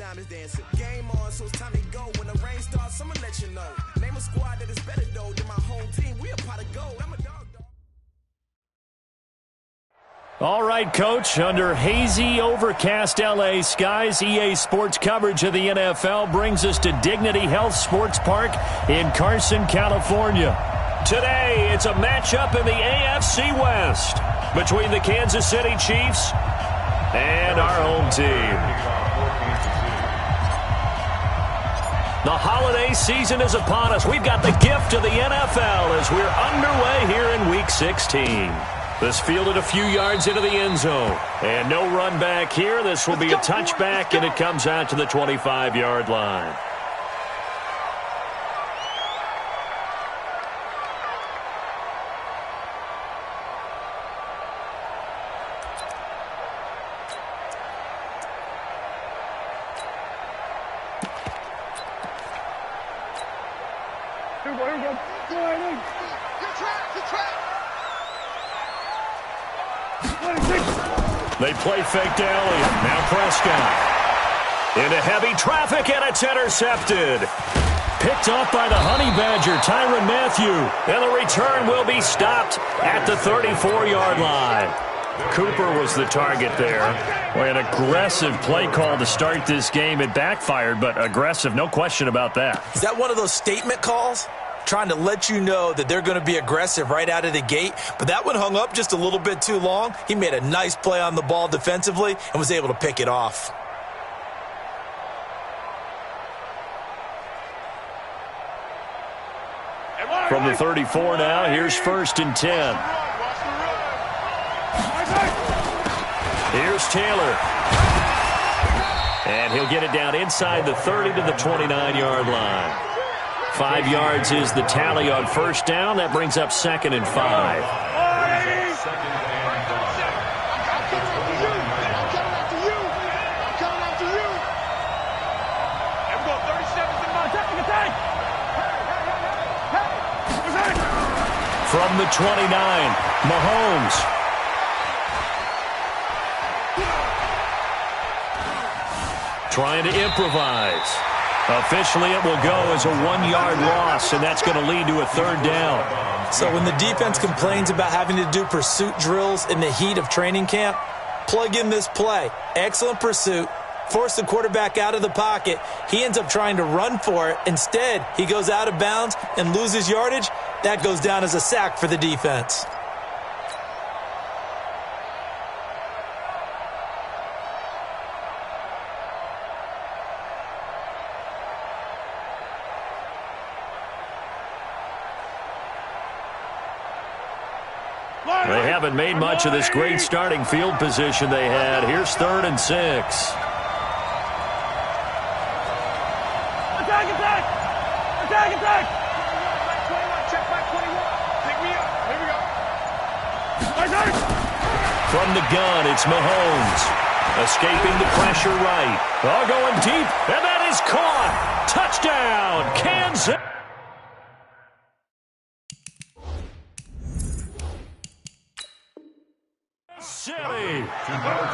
diamonds dancing. Game on, so it's time to go. When the rain starts, I'ma let you know. Name a squad that is better though than my home team. We a pot of gold. I'm a dog. All right, Coach, under hazy, overcast L.A. skies, EA Sports coverage of the NFL brings us to Dignity Health Sports Park in Carson, California. Today, it's a matchup in the AFC West between the Kansas City Chiefs and our home team. The holiday season is upon us. We've got the gift of the NFL as we're underway here in Week 16. This fielded a few yards into the end zone. And no run back here. This will be a touchback, and it comes out to the 25-yard line. They play fake to Elliott. Now Prescott. Into heavy traffic, and it's intercepted. Picked off by the Honey Badger, Tyrann Mathieu. And the return will be stopped at the 34-yard line. Cooper was the target there. Boy, an aggressive play call to start this game. It backfired, but aggressive, no question about that. Is that one of those statement calls? Trying to let you know that they're going to be aggressive right out of the gate. But that one hung up just a little bit too long. He made a nice play on the ball defensively and was able to pick it off. From the 34 now, here's 1st and 10. Here's Taylor. And he'll get it down inside the 30 to the 29-yard line. 5 yards is the tally on 1st down. That brings up 2nd and 5. From the 29, Mahomes. Trying to improvise. Officially, it will go as a 1-yard loss, and that's going to lead to a 3rd down. So when the defense complains about having to do pursuit drills in the heat of training camp, plug in this play. Excellent pursuit. Force the quarterback out of the pocket. He ends up trying to run for it. Instead, he goes out of bounds and loses yardage. That goes down as a sack for the defense. They haven't made much of this great starting field position they had. Here's 3rd and 6. Attack! Attack! Attack! Attack! Check back 21. Pick me up. Here we go. From the gun, it's Mahomes. Escaping the pressure right. Oh, going deep, and that is caught. Touchdown, Kansas.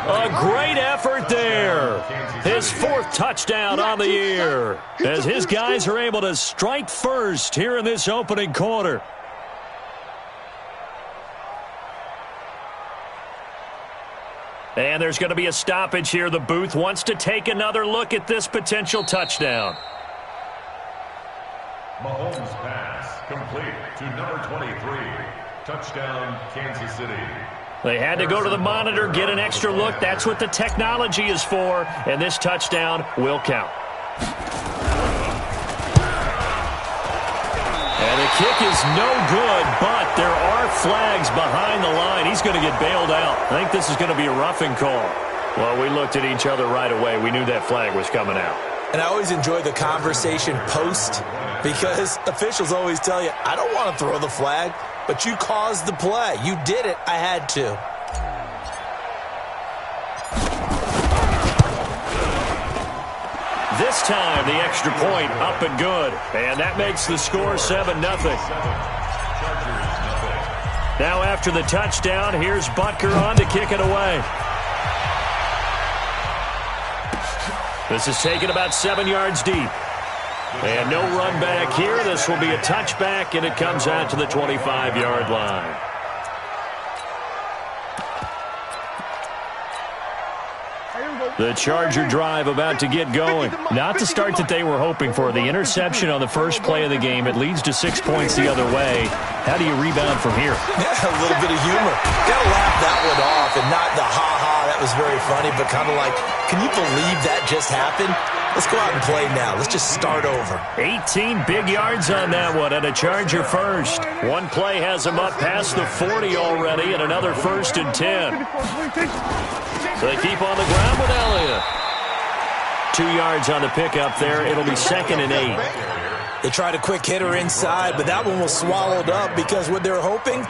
A great effort there. His 4th touchdown on the year as his guys are able to strike first here in this opening quarter. And there's going to be a stoppage here. The booth wants to take another look at this potential touchdown. Mahomes pass complete to number 23. Touchdown, Kansas City. They had to go to the monitor, get an extra look. That's what the technology is for, and this touchdown will count. And the kick is no good, but there are flags behind the line. He's going to get bailed out. I think this is going to be a roughing call. Well, we looked at each other right away. We knew that flag was coming out. And I always enjoy the conversation post because officials always tell you, I don't want to throw the flag. But you caused the play. You did it. I had to. This time, the extra point up and good. And that makes the score 7-0. Now after the touchdown, here's Butker on to kick it away. This is taken about 7 yards deep. And no run back here. This will be a touchback, and it comes out to the 25-yard line. The Charger drive about to get going. Not the start that they were hoping for. The interception on the first play of the game. It leads to 6 points the other way. How do you rebound from here? Yeah, a little bit of humor. Got to laugh that one off, and not the ha-ha, that was very funny, but kind of like, can you believe that just happened? Let's go out and play now. Let's just start over. 18 big yards on that one, and a Charger first. One play has him up past the 40 already, and another 1st and 10. So they keep on the ground with Elliott. 2 yards on the pickup there. It'll be 2nd and 8. They tried a quick hitter inside, but that one was swallowed up because what they're hoping,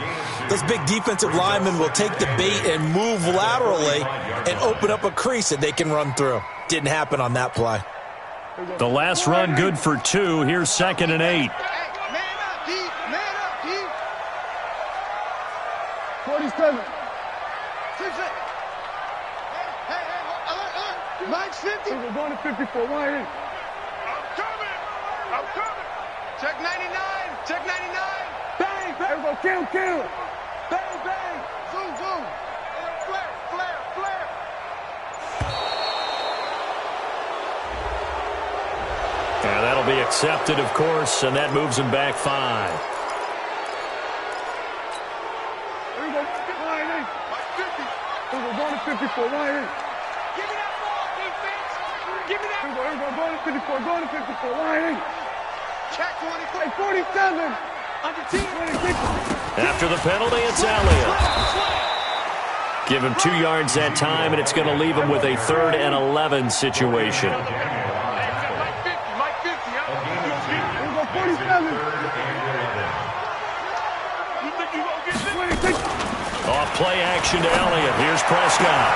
those big defensive linemen will take the bait and move laterally and open up a crease that they can run through. Didn't happen on that play. The last run good for 2. Here's 2nd and 8. Man up, D. Man up, D. 47. Hey, Mike's 50. We're going to 54. Why ain't? I'm coming. Check 99. Check 99. Bang, bang. Everybody kill. Bang, bang. Zoom. Flare. And that'll be accepted, of course, and that moves him back 5. Here we go. Mike 50. We're going to 54. Why ain't? Give me that ball, defense. Give me that. Here we go. Going to 54. Going to 54. Why ain't? Check 24. 47. Under 10. 26. After the penalty, it's Elliott. Give him 2 yards that time, and it's going to leave him with a 3rd and 11 situation. Off play action to Elliott. Here's Prescott.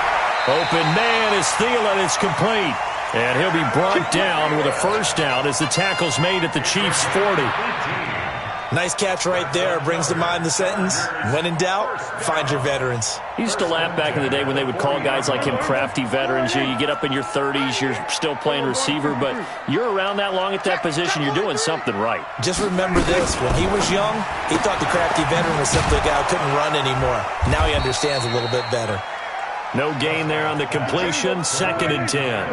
Open man is Thielen. It's complete. And he'll be brought down with a 1st down as the tackle's made at the Chiefs' 40. Nice catch right there. Brings to mind the sentence, when in doubt, find your veterans. He used to laugh back in the day when they would call guys like him crafty veterans. You get up in your 30s, you're still playing receiver, but you're around that long at that position, you're doing something right. Just remember this. When he was young, he thought the crafty veteran was simply a guy who couldn't run anymore. Now he understands a little bit better. No gain there on the completion. 2nd and 10.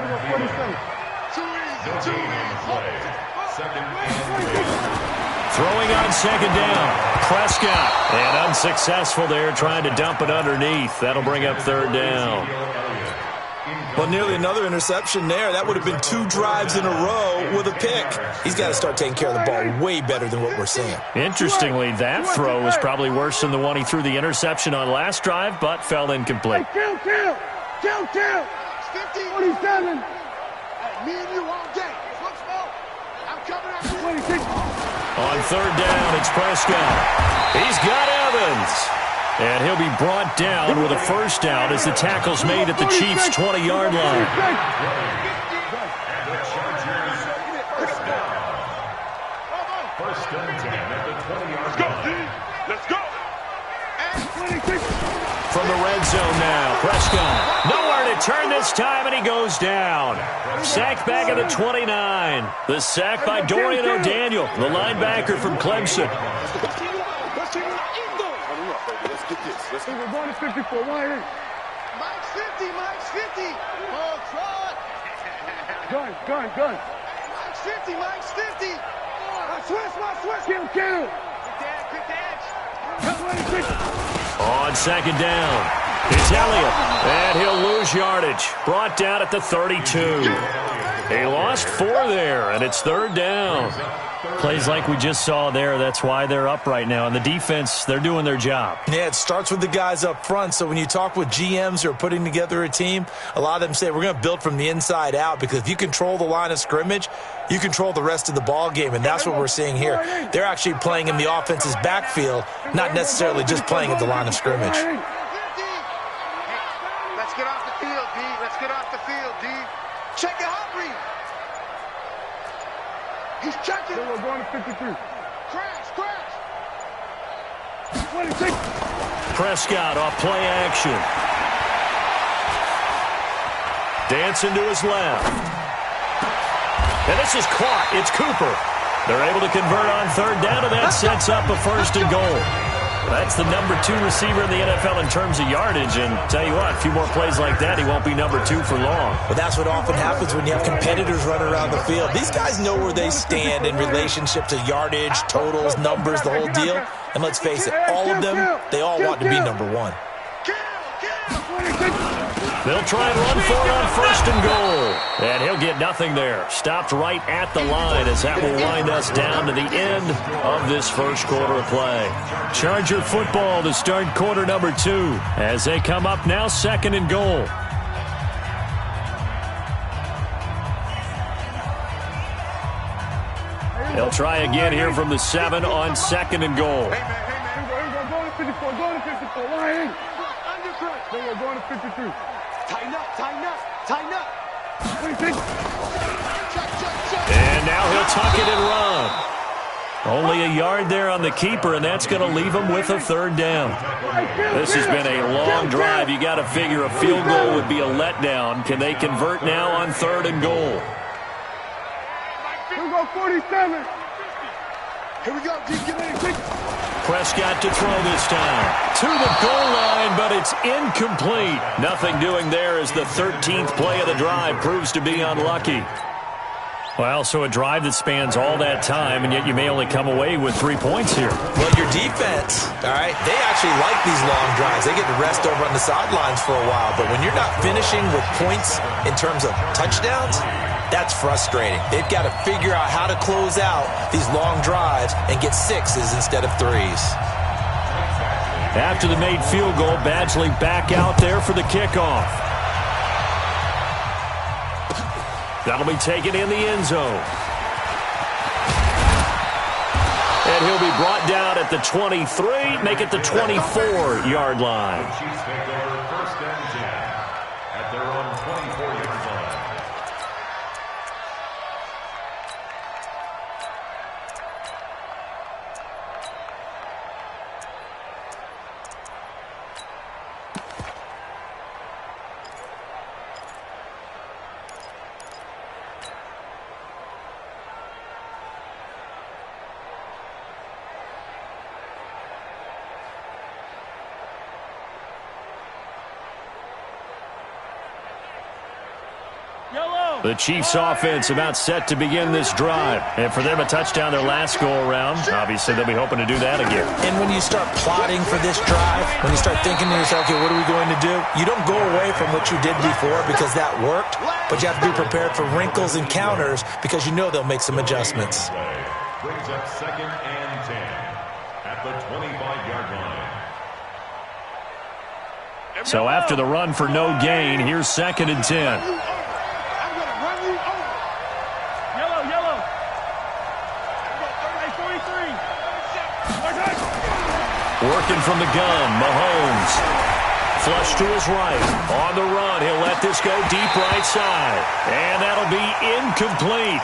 Throwing on 2nd down. Prescott. And unsuccessful there, trying to dump it underneath. That'll bring up 3rd down. Well, nearly another interception there. That would have been 2 drives in a row with a pick. He's got to start taking care of the ball way better than what we're seeing. Interestingly, that throw was probably worse than the one he threw the interception on last drive, but fell incomplete. Kill. 47. Me and you all day. Let's go. I'm coming after 26. On 3rd down, it's Prescott. He's got Evans. And he'll be brought down with a 1st down as the tackle's made at the Chiefs' 20-yard line. Let's go. From the red zone now, Prescott. Nowhere to turn this time, and he goes down. Sacked back at the 29. The sack by Dorian O'Daniel, the linebacker from Clemson. We're going to 54. Why ain't? Mike's 50. Oh, try. Gun. Mike's 50. My switch. Kill. Quick dash. On 2nd down, it's Elliott, and he'll lose yardage. Brought down at the 32. He lost 4 there, and it's 3rd down. Plays like we just saw there. That's why they're up right now. And the defense, they're doing their job. Yeah, it starts with the guys up front. So when you talk with GMs who are putting together a team, a lot of them say we're going to build from the inside out, because if you control the line of scrimmage, you control the rest of the ball game, and that's what we're seeing here. They're actually playing in the offense's backfield, not necessarily just playing at the line of scrimmage. Let's get off the field, D. Check it out, Reed. He's checking. We're going to 53. Crash. 26. Prescott off play action. Dancing to his left. And this is caught. It's Cooper. They're able to convert on third down, and that sets up a 1st and goal. That's the number 2 receiver in the NFL in terms of yardage. And tell you what, a few more plays like that, he won't be number 2 for long. But that's what often happens when you have competitors running around the field. These guys know where they stand in relationship to yardage, totals, numbers, the whole deal. And let's face it, all of them, they all want to be number 1. They'll try and run for it on 1st and goal. And he'll get nothing there. Stopped right at the line as that will wind us down to the end of this first quarter of play. Charger football to start quarter number 2 as they come up now 2nd and goal. They'll try again here from the 7 on 2nd and goal. Go to 54. Go to 54. Line. We're going to 53. Tighten up, tighten up, tighten up. And now he'll tuck it and run. Only a yard there on the keeper, and that's going to leave him with a 3rd down. This has been a long drive. You got to figure a field goal would be a letdown. Can they convert now on 3rd and goal? Here we go, 47. Here we go. Get ready. Prescott to throw this time. To the goal line, but it's incomplete. Nothing doing there as the 13th play of the drive proves to be unlucky. Well, so a drive that spans all that time, and yet you may only come away with 3 points here. Well, your defense, all right, they actually like these long drives. They get to rest over on the sidelines for a while, but when you're not finishing with points in terms of touchdowns, that's frustrating. They've got to figure out how to close out these long drives and get 6s instead of 3s. After the made field goal, Badgley back out there for the kickoff. That'll be taken in the end zone. And he'll be brought down at the 23, make it the 24-yard line. Chiefs take over 1st and 10 at their own 24-yard line. The Chiefs offense about set to begin this drive. And for them, a touchdown their last go-around. Obviously, they'll be hoping to do that again. And when you start plotting for this drive, when you start thinking to yourself, okay, what are we going to do? You don't go away from what you did before because that worked, but you have to be prepared for wrinkles and counters because you know they'll make some adjustments. Brings up 2nd and 10 at the 25-yard line. So after the run for no gain, here's 2nd and 10. Working from the gun, Mahomes. Flush to his right. On the run, he'll let this go deep right side. And that'll be incomplete.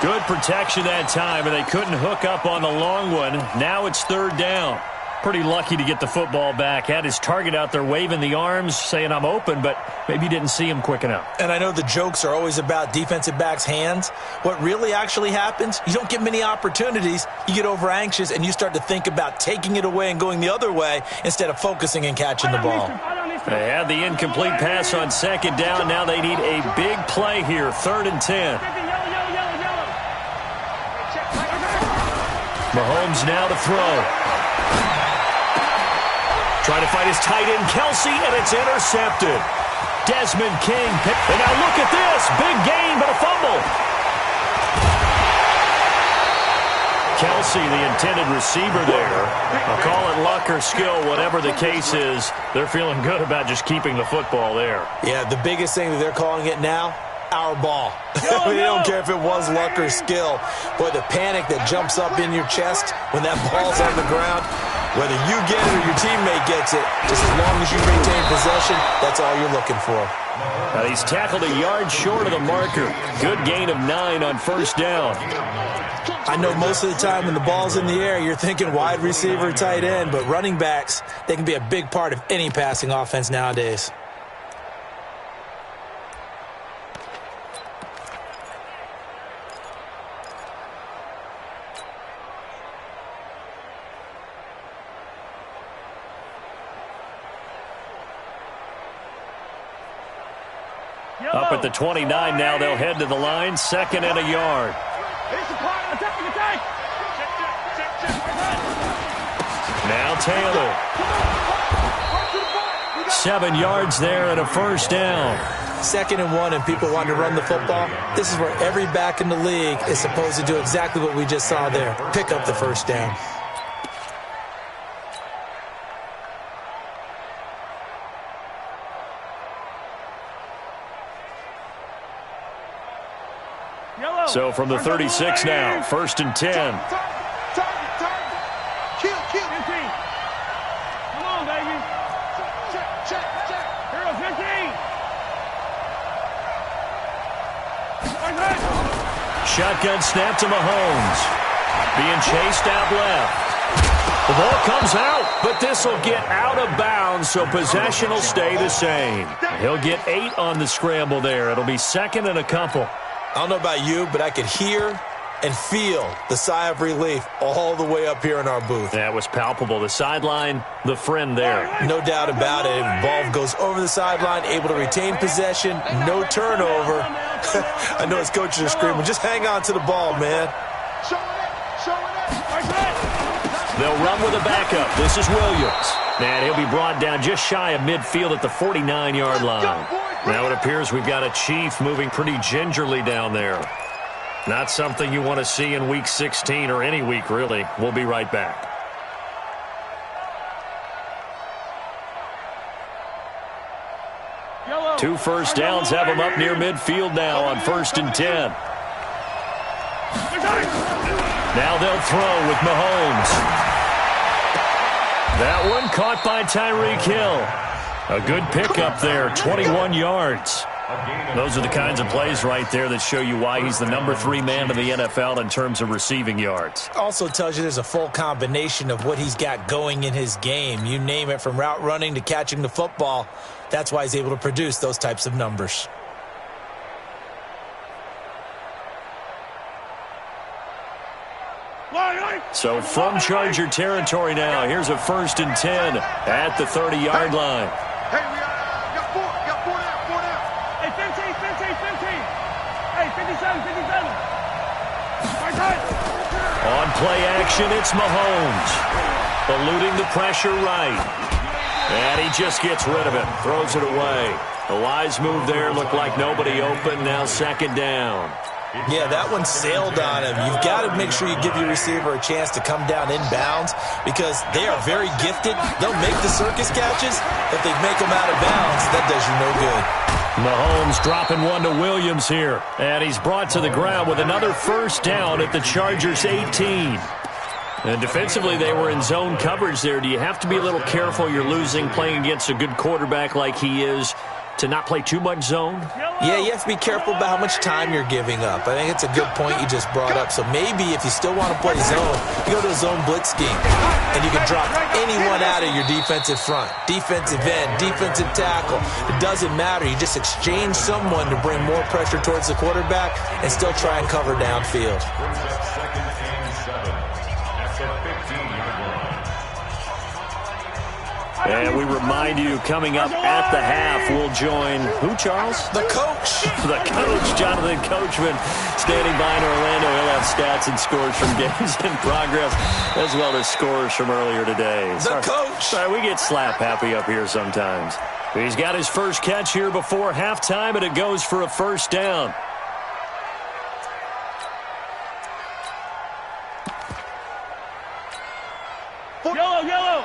Good protection that time, and they couldn't hook up on the long one. Now it's 3rd down. Pretty lucky to get the football back. Had his target out there waving the arms, saying I'm open, but maybe didn't see him quick enough. And I know the jokes are always about defensive backs' hands. What really actually happens, you don't get many opportunities. You get over anxious, and you start to think about taking it away and going the other way instead of focusing and catching the ball. They had the incomplete pass on 2nd down. Now they need a big play here, 3rd and 10. Mahomes now to throw. Trying to fight his tight end, Kelsey, and it's intercepted. Desmond King. And now look at this. Big gain, but a fumble. Kelsey, the intended receiver there. I'll call it luck or skill, whatever the case is. They're feeling good about just keeping the football there. Yeah, the biggest thing that they're calling it now, our ball. They don't care if it was luck or skill. Boy, the panic that jumps up in your chest when that ball's on the ground, whether you get it or your teammate gets it, just as long as you maintain possession, that's all you're looking for. Now he's tackled a yard short of the marker. Good gain of 9 on 1st down. I know most of the time when the ball's in the air, you're thinking wide receiver, tight end, but running backs, they can be a big part of any passing offense nowadays. up at the 29 now. They'll head to the line, 2nd and a yard. Now Taylor. 7 yards there and a first down. 2nd and 1 and people want to run the football. This is where every back in the league is supposed to do exactly what we just saw there. Pick up the first down. So from the 36 now, 1st and 10. Kill. 15. Come on, baby. Check. Hero, 15. Shotgun snap to Mahomes. Being chased out left. The ball comes out, but this will get out of bounds, so possession will stay the same. He'll get 8 on the scramble there. It'll be 2nd and a couple. I don't know about you, but I could hear and feel the sigh of relief all the way up here in our booth. That was palpable. The sideline, the friend there. No doubt about it. Ball goes over the sideline, able to retain possession, no turnover. I know his coaches are screaming, just hang on to the ball, man. They'll run with a backup. This is Williams. And he'll be brought down just shy of midfield at the 49-yard line. Now it appears we've got a Chief moving pretty gingerly down there. Not something you want to see in Week 16 or any week, really. We'll be right back. Two first downs have them up near midfield now on 1st and 10. Now they'll throw with Mahomes. That one caught by Tyreek Hill. A good pickup there, 21 yards. Those are the kinds of plays right there that show you why he's the number 3 man in the NFL in terms of receiving yards. Also tells you there's a full combination of what he's got going in his game. You name it, from route running to catching the football. That's why he's able to produce those types of numbers. So from Charger territory now, here's a 1st and 10 at the 30-yard line. Hey, we got 4 down. Hey, 15. Hey, 57. On play action, it's Mahomes. Eluding the pressure right. And he just gets rid of it, throws it away. A wise move there, looked like nobody open, now 2nd down. Yeah, that one sailed on him. You've got to make sure you give your receiver a chance to come down inbounds because they are very gifted. They'll make the circus catches. If they make them out of bounds, that does you no good. Mahomes dropping one to Williams here. And he's brought to the ground with another first down at the Chargers' 18. And defensively, they were in zone coverage there. Do you have to be a little careful? You're losing playing against a good quarterback like he is to not play too much zone? Yeah, you have to be careful about how much time you're giving up. I think it's a good point you just brought up. So maybe if you still want to play zone, you go to a zone blitz scheme. And you can drop anyone out of your defensive front. Defensive end, defensive tackle. It doesn't matter. You just exchange someone to bring more pressure towards the quarterback and still try and cover downfield. And we remind you, coming up at the half, we'll join who, Charles? The coach. The coach, Jonathan Coachman, standing by in Orlando. He'll have stats and scores from games in progress, as well as scores from earlier today. Coach. Sorry, we get slap happy up here sometimes. He's got his first catch here before halftime, and it goes for a first down. Yellow.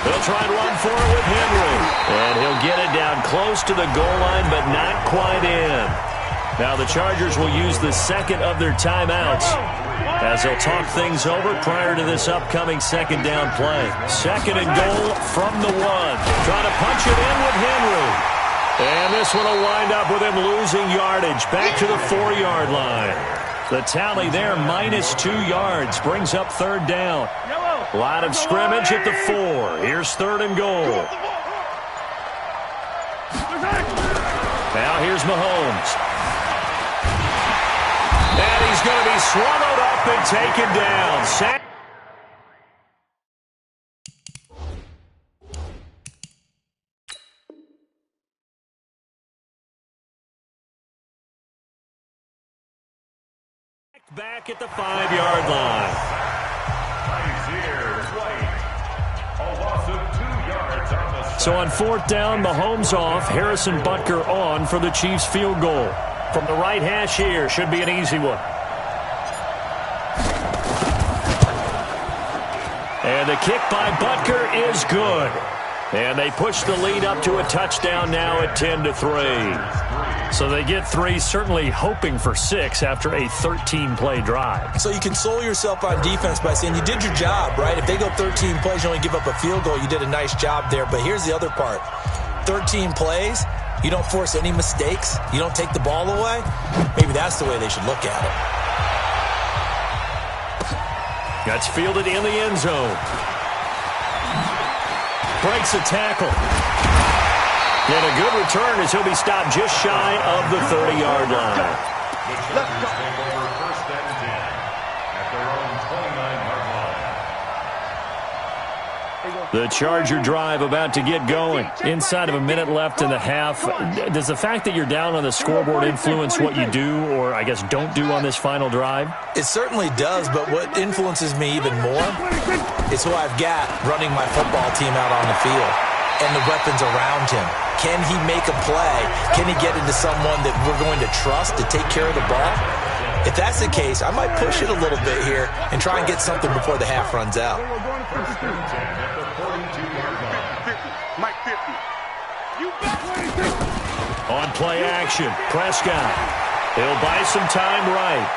He'll try and run for it with Henry. And he'll get it down close to the goal line, but not quite in. Now the Chargers will use the second of their timeouts as they'll talk things over prior to this upcoming 2nd down play. 2nd and goal from the 1. Trying to punch it in with Henry. And this one will wind up with him losing yardage back to the 4-yard line. The tally there, -2 yards, brings up 3rd down. A lot of scrimmage at the 4. Here's 3rd and goal. Now here's Mahomes. And he's He's going to be swallowed up and taken down. Back at the 5-yard line. A loss of 2 yards on the So on 4th down, Mahomes off, Harrison Butker on for the Chiefs field goal. From the right hash here, should be an easy one. And the kick by Butker is good. And they push the lead up to a touchdown now at 10-3. So they get 3, certainly hoping for 6 after a 13-play drive. So you console yourself on defense by saying you did your job, right? If they go 13 plays, you only give up a field goal, you did a nice job there. But here's the other part. 13 plays, you don't force any mistakes, you don't take the ball away. Maybe that's the way they should look at it. That's fielded in the end zone. Breaks a tackle. And a good return as he'll be stopped just shy of the 30-yard line. The Chargers take over 1st and 10 at their own 29-yard line. The Charger drive about to get going. Inside of a minute left in the half. Does the fact that you're down on the scoreboard influence what you do, or I guess don't do on this final drive? It certainly does, but what influences me even more is who I've got running my football team out on the field and the weapons around him. Can he make a play? Can he get into someone that we're going to trust to take care of the ball? If that's the case, I might push it a little bit here and try and get something before the half runs out. On play action, Prescott. He'll buy some time right.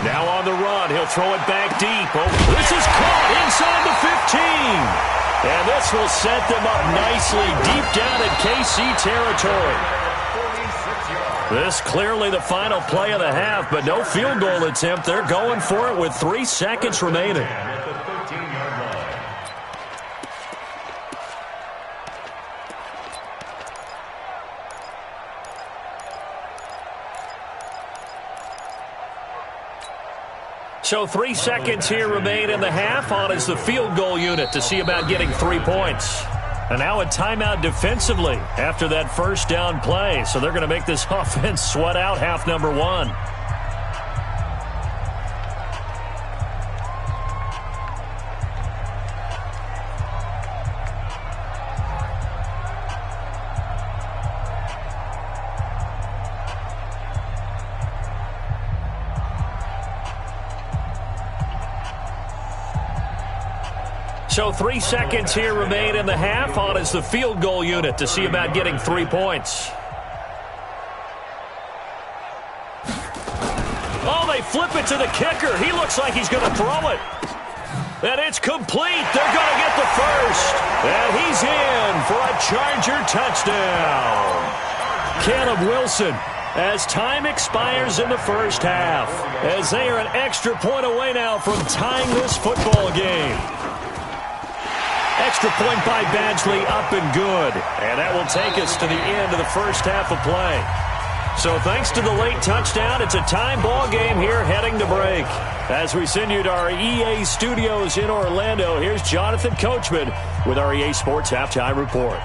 Now on the run, he'll throw it back deep. Oh, this is caught inside the 15. And this will set them up nicely deep down in KC territory. This clearly the final play of the half, but no field goal attempt. They're going for it with 3 seconds remaining. So 3 seconds here remain in the half. On is the field goal unit to see about getting 3 points. And now a timeout defensively after that first down play. So they're going to make this offense sweat out half number 1. So 3 seconds here remain in the half. On is the field goal unit to see about getting 3 points. Oh, they flip it to the kicker. He looks like he's going to throw it. And it's complete. They're going to get the first. And he's in for a Charger touchdown. Caleb Wilson, as time expires in the first half, as they are an extra point away now from tying this football game. Extra point by Badgley, up and good. And that will take us to the end of the first half of play. So thanks to the late touchdown, it's a time ball game here heading to break. As we send you to our EA studios in Orlando, here's Jonathan Coachman with our EA Sports Halftime Report.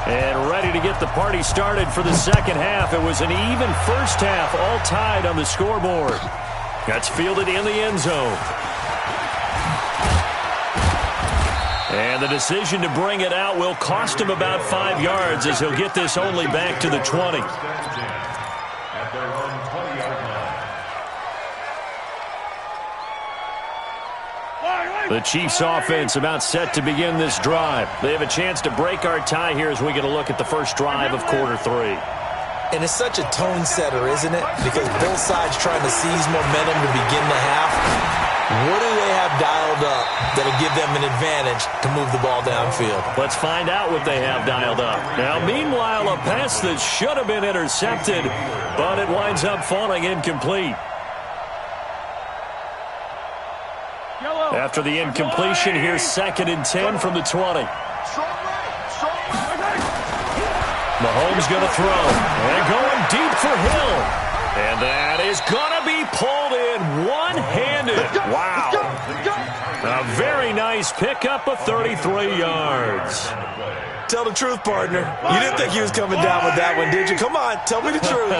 And ready to get the party started for the second half. It was an even first half, all tied on the scoreboard. That's fielded in the end zone. And the decision to bring it out will cost him about 5 yards as he'll get this only back to the 20. At their own 20-yard line. The Chiefs offense about set to begin this drive. They have a chance to break our tie here as we get a look at the first drive of quarter 3. And it's such a tone setter, isn't it? Because both sides trying to seize momentum to begin the half. What do they have dialed up that'll give them an advantage to move the ball downfield? Let's find out what they have dialed up. Now, meanwhile, a pass that should have been intercepted, but it winds up falling incomplete. After the incompletion, here's 2nd and 10 from the 20. Mahomes going to throw. And going deep for Hill. And that is going to be pulled in one-handed. Wow. A very nice pickup of 33 yards. Tell the truth, partner. You didn't think he was coming down with that one, did you? Come on, tell me the truth.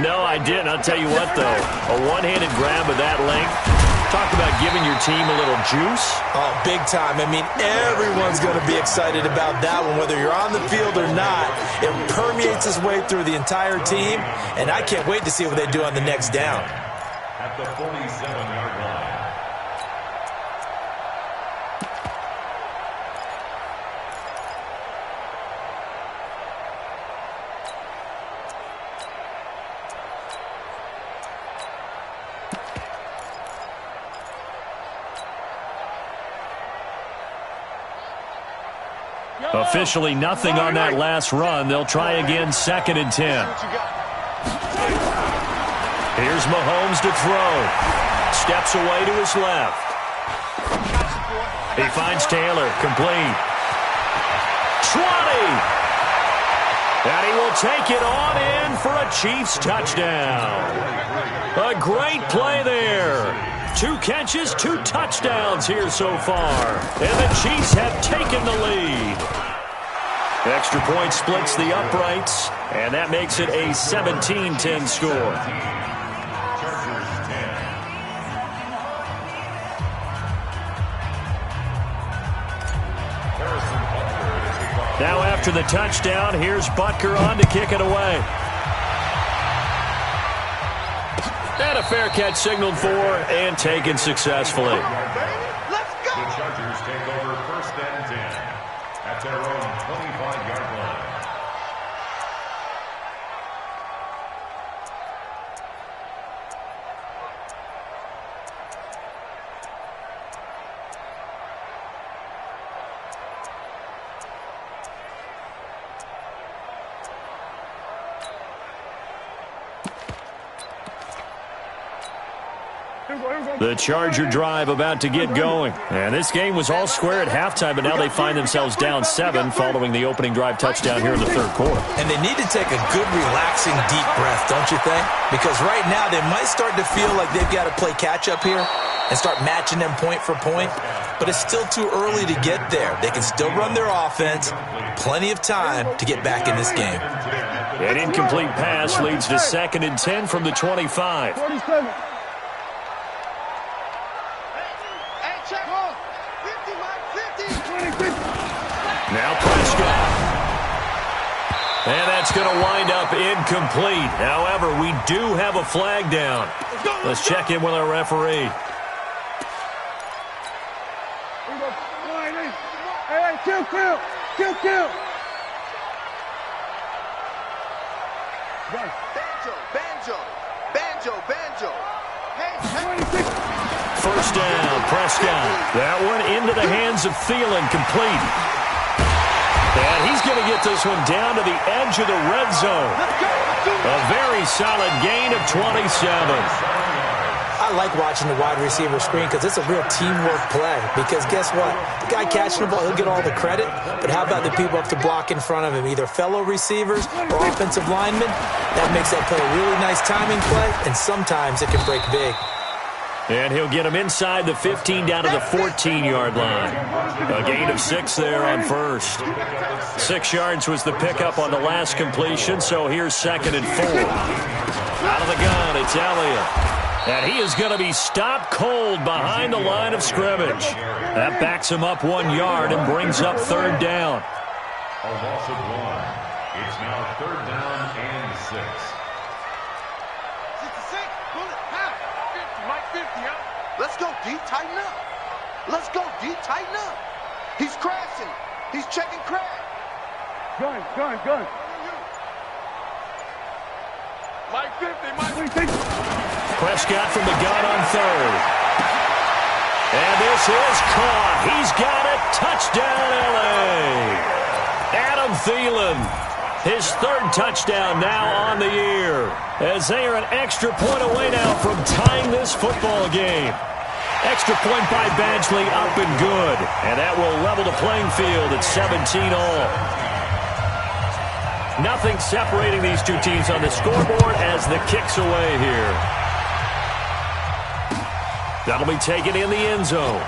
No, I didn't. I'll tell you what, though. A one-handed grab of that length. Talk about giving your team a little juice. Oh, big time. I mean, everyone's going to be excited about that one, whether you're on the field or not. It permeates its way through the entire team, and I can't wait to see what they do on the next down. At the 47-yard line. Officially nothing on that last run. They'll try again, 2nd and 10. Here's Mahomes to throw. Steps away to his left. He finds Taylor, complete. 20! And he will take it on in for a Chiefs touchdown. A great play there. 2 catches, 2 touchdowns here so far. And the Chiefs have taken the lead. Extra point splits the uprights, and that makes it a 17-10 score. Now after the touchdown, here's Butker on to kick it away. And a fair catch signaled for and taken successfully. Let's go. The Chargers take over 1st and 10 at their own 25-yard line. The Charger drive about to get going. And this game was all square at halftime, but now they find themselves down 7 following the opening drive touchdown here in the 3rd quarter. And they need to take a good, relaxing, deep breath, don't you think? Because right now they might start to feel like they've got to play catch-up here and start matching them point for point. But it's still too early to get there. They can still run their offense. Plenty of time to get back in this game. An incomplete pass leads to 2nd and 10 from the 25. 47. Now Prescott. And that's going to wind up incomplete. However, we do have a flag down. Let's check in with our referee. Hey, kill. Banjo. Hey. 1st down, Prescott. That one into the hands of Thielen, complete. And he's going to get this one down to the edge of the red zone. A very solid gain of 27. I like watching the wide receiver screen because it's a real teamwork play. Because guess what? The guy catching the ball, he'll get all the credit. But how about the people up to block in front of him? Either fellow receivers or offensive linemen. That makes that play a really nice timing play. And sometimes it can break big. And he'll get him inside the 15 down to the 14-yard line. A gain of 6 there on 1st. 6 yards was the pickup on the last completion, so here's 2nd and 4. Out of the gun, it's Elliott. And he is going to be stopped cold behind the line of scrimmage. That backs him up 1 yard and brings up 3rd down. A loss of 1. It's now 3rd down and 6. Let's go, D. Tighten up. Let's go, D. Tighten up. He's crashing. He's checking crash. Gun. Mike 50. Prescott from the gun on 3rd. And this is caught. He's got it. Touchdown, L.A. Adam Thielen. His 3rd touchdown now on the year. As they are an extra point away now from tying this football game. Extra point by Badgley up and good. And that will level the playing field at 17 all. Nothing separating these two teams on the scoreboard as the kick's away here. That'll be taken in the end zone.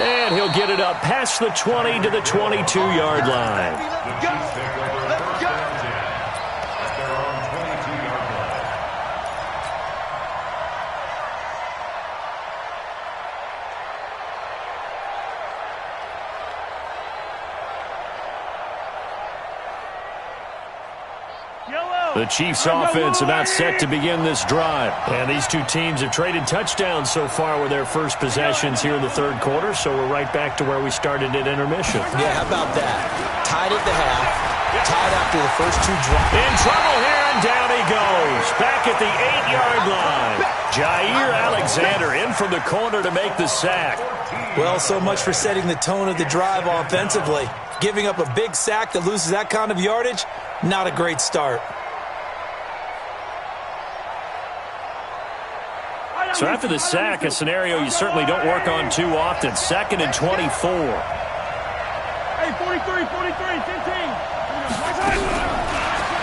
And he'll get it up past the 20 to the 22-yard line. The Chiefs offense about set to begin this drive. And these two teams have traded touchdowns so far with their first possessions here in the third quarter, so we're right back to where we started at intermission. Yeah, how about that? Tied at the half, tied after the first two drives. In trouble here, and down he goes. Back at the 8-yard line. Jair Alexander in from the corner to make the sack. Well, so much for setting the tone of the drive offensively. Giving up a big sack that loses that kind of yardage, not a great start. So after the sack, a scenario you certainly don't work on too often. 2nd and 24. Hey, 43, 15.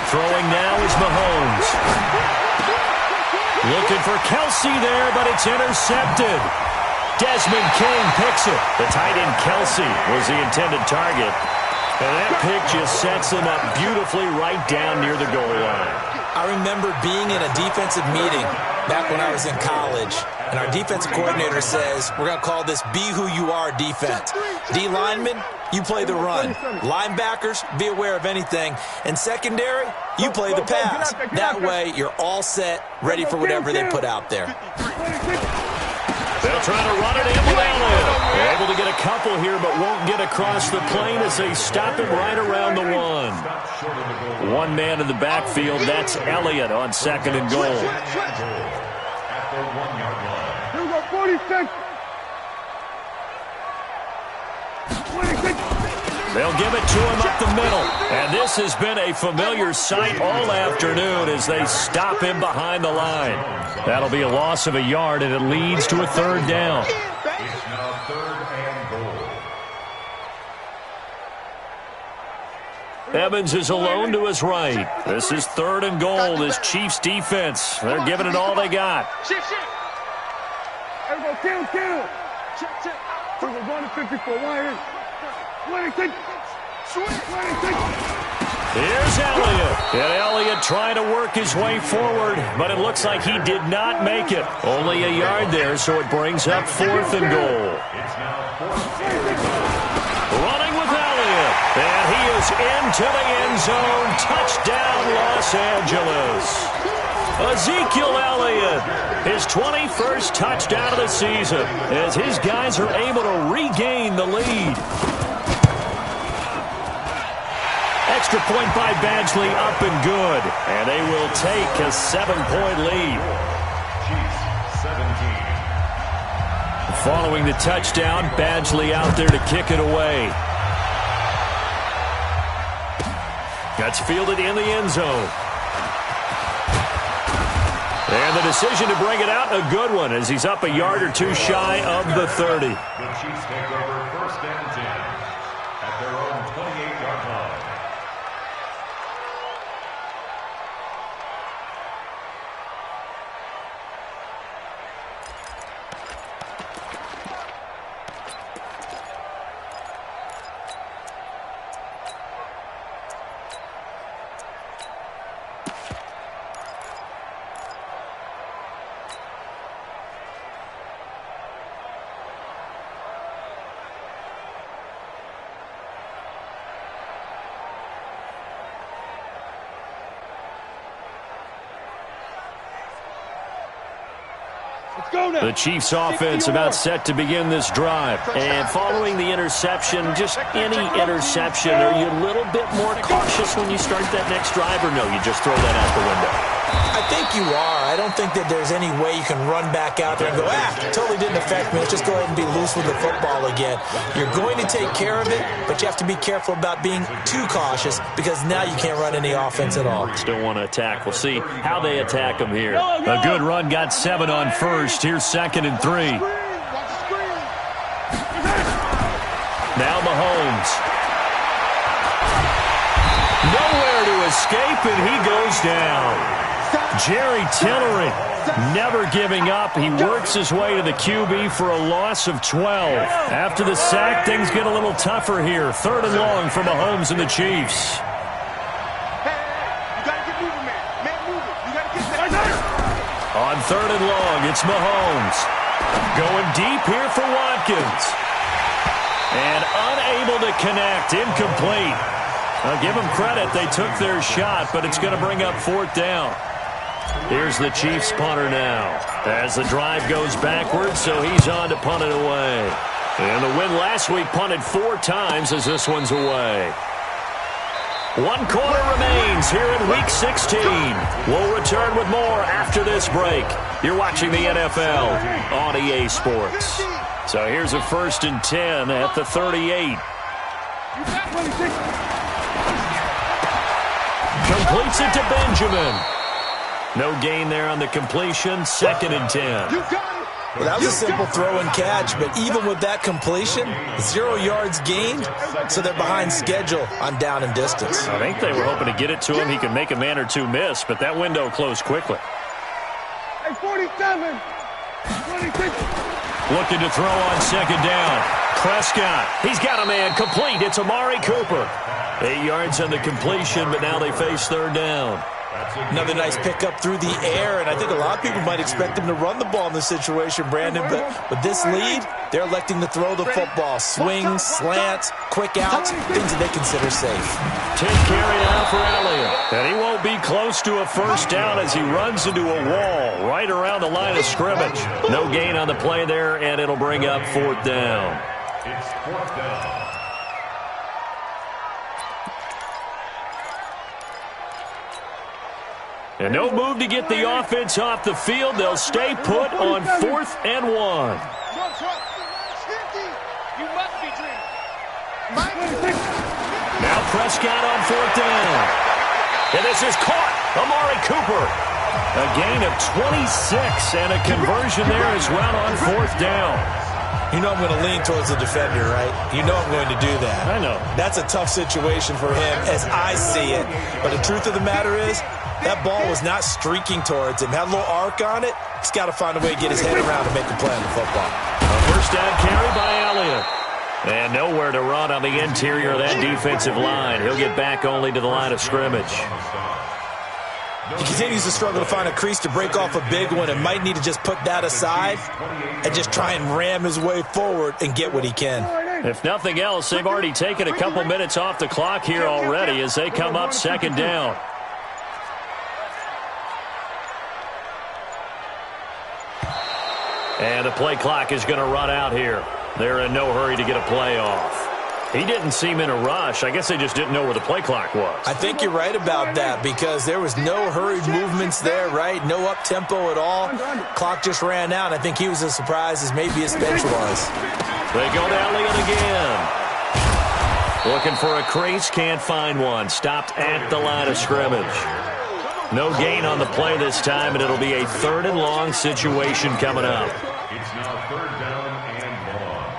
Throwing now is Mahomes. Looking for Kelsey there, but it's intercepted. Desmond King picks it. The tight end Kelsey was the intended target. And that pick just sets him up beautifully right down near the goal line. I remember being in a defensive meeting back when I was in college, and our defensive coordinator says, we're going to call this be who you are defense. D linemen, you play the run. Linebackers, be aware of anything. And secondary, you play the pass. That way, you're all set, ready for whatever they put out there. They'll try to run it in with Elliott. They're able to get a couple here, but won't get across the plane as they stop him right around the 1. One man in the backfield, that's Elliott on 2nd and goal. At the 1-yard line. Here we go, 46. 26. They'll give it to him up the middle. And this has been a familiar sight all afternoon as they stop him behind the line. That'll be a loss of a yard, and it leads to a 3rd down. It's now 3rd and goal. Evans is alone to his right. This is 3rd and goal. This Chiefs defense, they're giving it all they got. Here we go, kill. We're going to 54. 26. Here's Elliott. And Elliott trying to work his way forward, but it looks like he did not make it. Only a yard there, so it brings up 4th and goal. It's now 4th. Running with Elliott. And he is into the end zone. Touchdown, Los Angeles. Ezekiel Elliott, his 21st touchdown of the season, as his guys are able to regain the lead. Extra point by Badgley, up and good. And they will take a 7-point lead. Chiefs 17. Following the touchdown, Badgley out there to kick it away. That's fielded in the end zone. And the decision to bring it out, a good one, as he's up a yard or two shy of the 30. The Chiefs take over 1st and 10 at their own 28-yard line. The Chiefs offense about set to begin this drive. And following the interception, just any interception, are you a little bit more cautious when you start that next drive, or no, you just throw that out the window? I think you are. I don't think that there's any way you can run back out there and go, totally didn't affect me. Let's just go ahead and be loose with the football again. You're going to take care of it, but you have to be careful about being too cautious because now you can't run any offense at all. Still want to attack. We'll see how they attack them here. A good run, got 7 on first. Here's 2nd and 3. Now Mahomes. escape, and he goes down. Jerry Tillery never giving up. He works his way to the QB for a loss of 12. After the sack, things get a little tougher here. 3rd and long for Mahomes and the Chiefs. On 3rd and long, it's Mahomes. Going deep here for Watkins. And unable to connect. Incomplete. I'll give them credit. They took their shot, but it's going to bring up 4th down. Here's the Chiefs punter now. As the drive goes backwards, so he's on to punt it away. And the win last week punted 4 times as this one's away. 1 quarter remains here in Week 16. We'll return with more after this break. You're watching the NFL on EA Sports. So here's a 1st and 10 at the 38. Completes it to Benjamin. No gain there on the completion. 2nd and 10. Well, that was a simple throw and catch, but even with that completion, 0 yards gained, so they're behind schedule on down and distance. I think they were hoping to get it to him. He could make a man or two miss, but that window closed quickly. Hey, 47, 26. Looking to throw on 2nd down. Prescott, he's got a man complete. It's Amari Cooper. 8 yards on the completion, but now they face 3rd down. Another nice pickup through the air, and I think a lot of people might expect him to run the ball in this situation, Brandon, but with this lead, they're electing to throw the football. Swings, slants, quick outs, things that they consider safe. 10 carry now for Elliott, and he won't be close to a 1st down as he runs into a wall right around the line of scrimmage. No gain on the play there, and it'll bring up 4th down. It's 4th down. And no move to get the offense off the field. They'll stay put on 4th and 1. Now Prescott on 4th down. And this is caught. Amari Cooper. A gain of 26 and a conversion there as well on 4th down. You know I'm going to lean towards the defender, right? You know I'm going to do that. I know. That's a tough situation for him as I see it. But the truth of the matter is, that ball was not streaking towards him. Had a little arc on it. He's got to find a way to get his head around and make a play on the football. A 1st down carry by Elliott. And nowhere to run on the interior of that defensive line. He'll get back only to the line of scrimmage. He continues to struggle to find a crease to break off a big one and might need to just put that aside and just try and ram his way forward and get what he can. If nothing else, they've already taken a couple minutes off the clock here already as they come up 2nd down. And the play clock is going to run out here. They're in no hurry to get a play off. He didn't seem in a rush. I guess they just didn't know where the play clock was. I think you're right about that because there was no hurried movements there, right? No up-tempo at all. Clock just ran out. I think he was as surprised as maybe his bench was. They go to Elliott again. Looking for a crease, can't find one. Stopped at the line of scrimmage. No gain on the play this time, and it'll be a 3rd and long situation coming up. It's now 3rd down and long.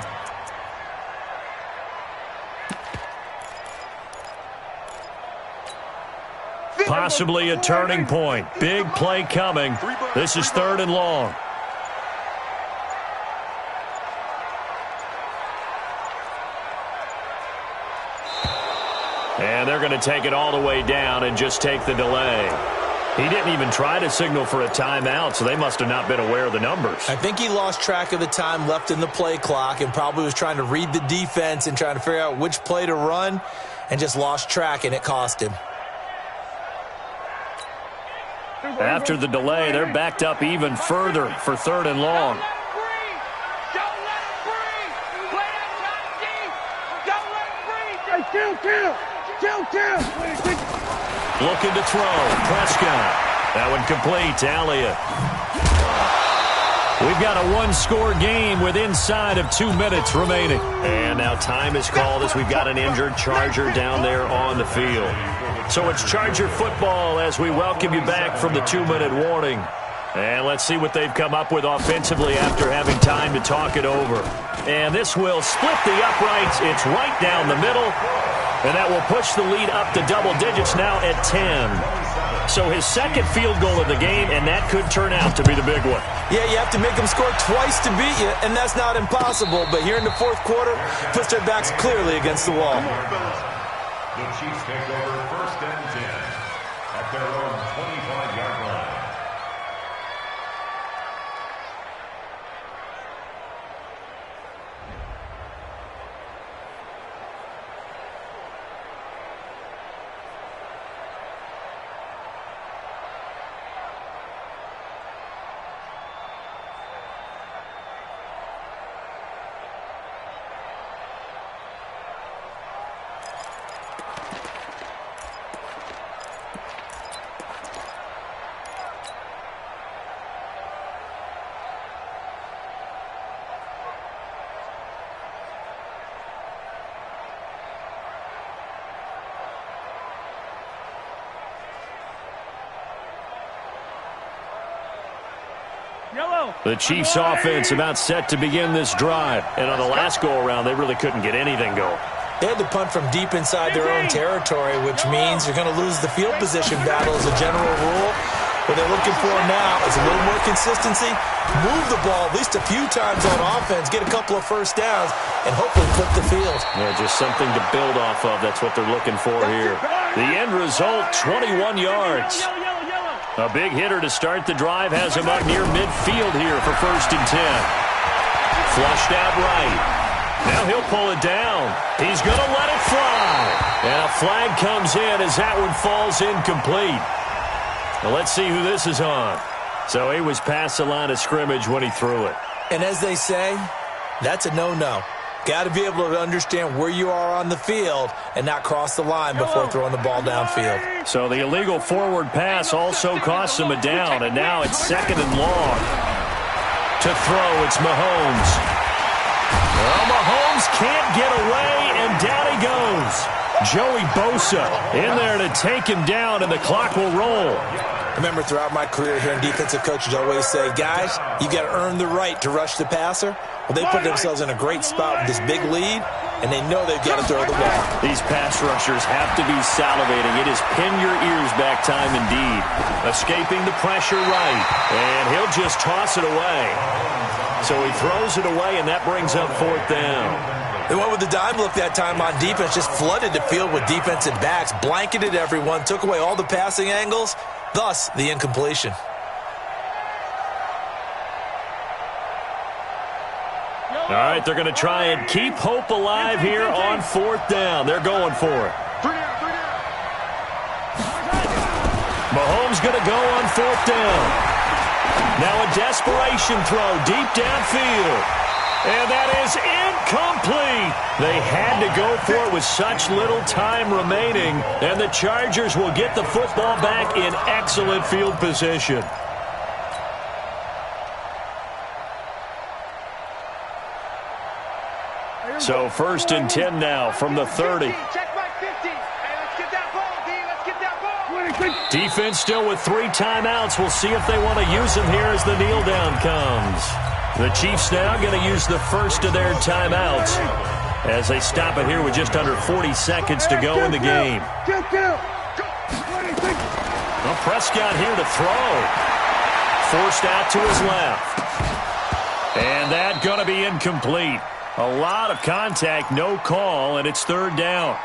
Possibly a turning point. Big play coming. This is 3rd and long. And they're going to take it all the way down and just take the delay. He didn't even try to signal for a timeout, so they must have not been aware of the numbers. I think he lost track of the time left in the play clock and probably was trying to read the defense and trying to figure out which play to run and just lost track, and it cost him. After the delay, they're backed up even further for 3rd and long. Looking to throw. Prescott. That one complete to Elliott. We've got a one-score game with inside of 2 minutes remaining. And now time is called as we've got an injured Charger down there on the field. So it's Charger football as we welcome you back from the 2-minute warning. And let's see what they've come up with offensively after having time to talk it over. And this will split the uprights. It's right down the middle. And that will push the lead up to double digits now at 10. So his second field goal of the game, and that could turn out to be the big one. Yeah, you have to make them score twice to beat you, and that's not impossible. But here in the fourth quarter, puts their backs clearly against the wall. The Chiefs take over first and 10 at their own 25-yard line. The Chiefs offense about set to begin this drive. And on the last go-around, they really couldn't get anything going. They had to punt from deep inside their own territory, which means you're going to lose the field position battle as a general rule. What they're looking for now is a little more consistency, move the ball at least a few times on offense, get a couple of first downs, and hopefully flip the field. Yeah, just something to build off of. That's what they're looking for here. The end result, 21 yards. A big hitter to start the drive has him up near midfield here for first and 10. Flushed out right. Now he'll pull it down. He's going to let it fly. And a flag comes in as that one falls incomplete. Well, let's see who this is on. So he was past the line of scrimmage when he threw it. And as they say, that's a no-no. Got to be able to understand where you are on the field and not cross the line before throwing the ball downfield. So the illegal forward pass also costs him a down, and now it's second and long. To throw, it's Mahomes. Well, Mahomes can't get away, and down he goes. Joey Bosa in there to take him down, and the clock will roll. Remember, throughout my career here in defensive coaches always say, guys, you got to earn the right to rush the passer. Well, they put themselves in a great spot with this big lead, and they know they've got to throw the ball. These pass rushers have to be salivating. It is pin your ears back time indeed. Escaping the pressure right, and he'll just toss it away. So he throws it away, and that brings up fourth down. They went with the dime look that time on defense, just flooded the field with defensive backs, blanketed everyone, took away all the passing angles, thus the incompletion. All right, they're going to try and keep hope alive here on fourth down. They're going for it. Mahomes going to go on fourth down. Now a desperation throw deep downfield. And that is incomplete. They had to go for it with such little time remaining. And the Chargers will get the football back in excellent field position. So first and 10 now from the 30. Defense still with 3 timeouts. We'll see if they want to use them here as the kneel down comes. The Chiefs now going to use the first of their timeouts as they stop it here with just under 40 seconds to go in the game. Well, Prescott here to throw. Forced out to his left. And that going to be incomplete. A lot of contact, no call, and it's third down.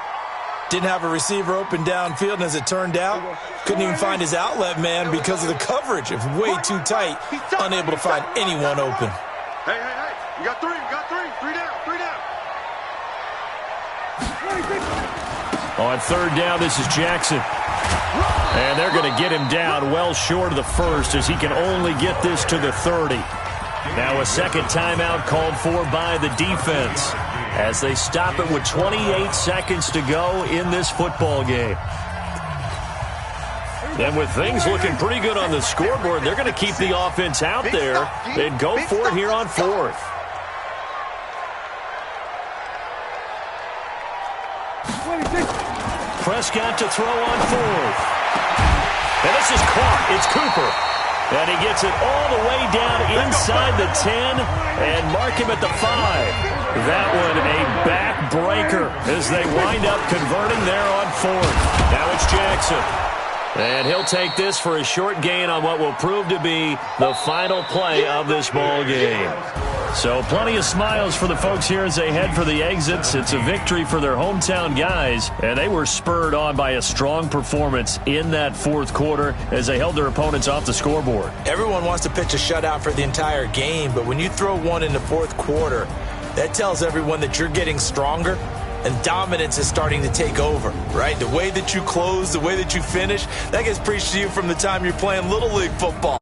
Didn't have a receiver open downfield, and as it turned out, couldn't even find his outlet man because of the coverage. It was way too tight, unable to find anyone open. Hey, you got 3, three down. On third down, this is Jackson. And they're going to get him down well short of the first as he can only get this to the 30. Now a second timeout called for by the defense as they stop it with 28 seconds to go in this football game. And with things looking pretty good on the scoreboard, they're going to keep the offense out there and go for it here on fourth. Prescott to throw on fourth. And this is caught. It's Cooper. And he gets it all the way down inside the 10 and mark him at the 5. That one a back-breaker as they wind up converting there on 4th. Now it's Jackson. And he'll take this for a short gain on what will prove to be the final play of this ball game. So plenty of smiles for the folks here as they head for the exits. It's a victory for their hometown guys, and they were spurred on by a strong performance in that 4th quarter as they held their opponents off the scoreboard. Everyone wants to pitch a shutout for the entire game, but when you throw one in the 4th quarter, that tells everyone that you're getting stronger and dominance is starting to take over, right? The way that you close, the way that you finish, that gets preached to you from the time you're playing Little League football.